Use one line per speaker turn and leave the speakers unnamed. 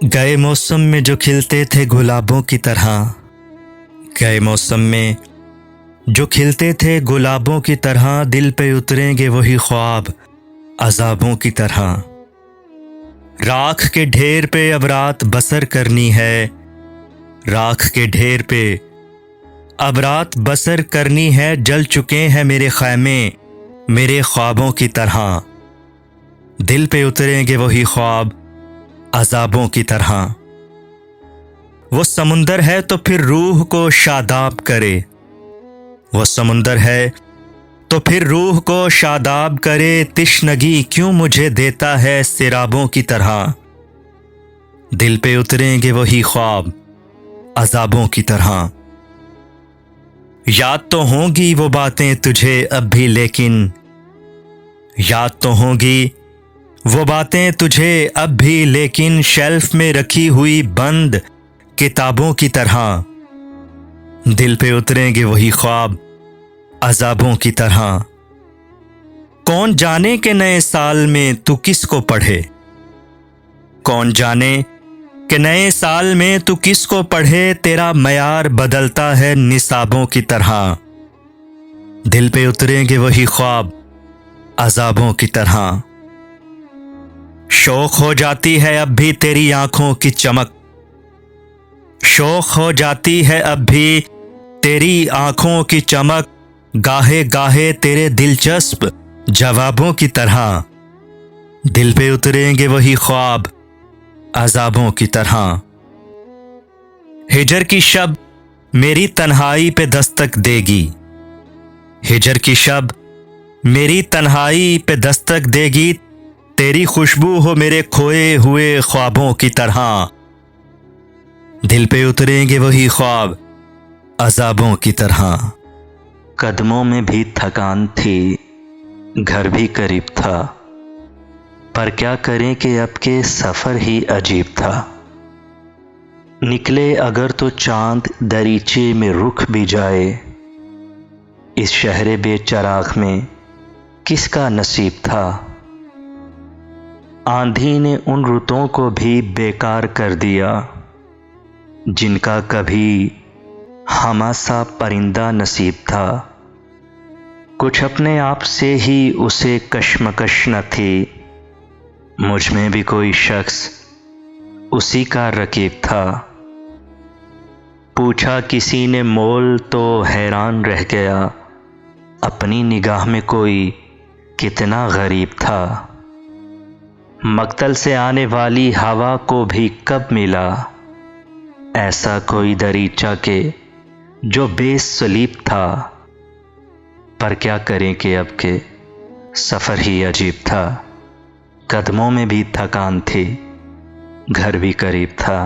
गए मौसम में जो खिलते थे गुलाबों की तरह, गए मौसम में जो खिलते थे गुलाबों की तरह, दिल पे उतरेंगे वही ख्वाब अजाबों की तरह। राख के ढेर पे अब रात बसर करनी है, राख के ढेर पे अब रात बसर करनी है। जल चुके हैं मेरे खैमे मेरे ख्वाबों की तरह, दिल पे उतरेंगे वही ख्वाब अजाबों की तरह। वो समुंदर है तो फिर रूह को शादाब करे, वो समुंदर है तो फिर रूह को शादाब करे। तिश्नगी क्यों मुझे देता है सिराबों की तरह, दिल पे उतरेंगे वही ख्वाब अजाबों की तरह। याद तो होंगी वो बातें तुझे अब भी, लेकिन याद तो होंगी वो बातें तुझे अब भी, लेकिन शेल्फ में रखी हुई बंद किताबों की तरह, दिल पे उतरेंगे वही ख्वाब अजाबों की तरह। कौन जाने के नए साल में तू किसको पढ़े, कौन जाने कि नए साल में तू किसको पढ़े। तेरा मयार बदलता है निसाबों की तरह, दिल पे उतरेंगे वही ख्वाब अजाबों की तरह। शौक हो जाती है अब भी तेरी आंखों की चमक, शौक हो जाती है अब भी तेरी आंखों की चमक। गाहे गाहे तेरे दिलचस्प जवाबों की तरह, दिल पे उतरेंगे वही ख्वाब अजाबों की तरह। हिजर की शब मेरी तन्हाई पे दस्तक देगी, हिजर की शब मेरी तन्हाई पे दस्तक देगी। तेरी खुशबू हो मेरे खोए हुए ख्वाबों की तरह, दिल पे उतरेंगे वही ख्वाब अजाबों की तरह। कदमों में भी थकान थी, घर भी करीब था, पर क्या करें कि अब के सफ़र ही अजीब था। निकले अगर तो चांद दरीचे में रुक भी जाए, इस शहरे बेचराग में किसका नसीब था। आंधी ने उन रुतों को भी बेकार कर दिया, जिनका कभी हमासा परिंदा नसीब था। कुछ अपने आप से ही उसे कश्मकश न थी, मुझ में भी कोई शख्स उसी का रकीब था। पूछा किसी ने मोल तो हैरान रह गया, अपनी निगाह में कोई कितना गरीब था। मक्तल से आने वाली हवा को भी कब मिला, ऐसा कोई दरीचा के जो बेसलीब था। पर क्या करें कि अब के सफ़र ही अजीब था। कदमों में भी थकान थी, घर भी करीब था।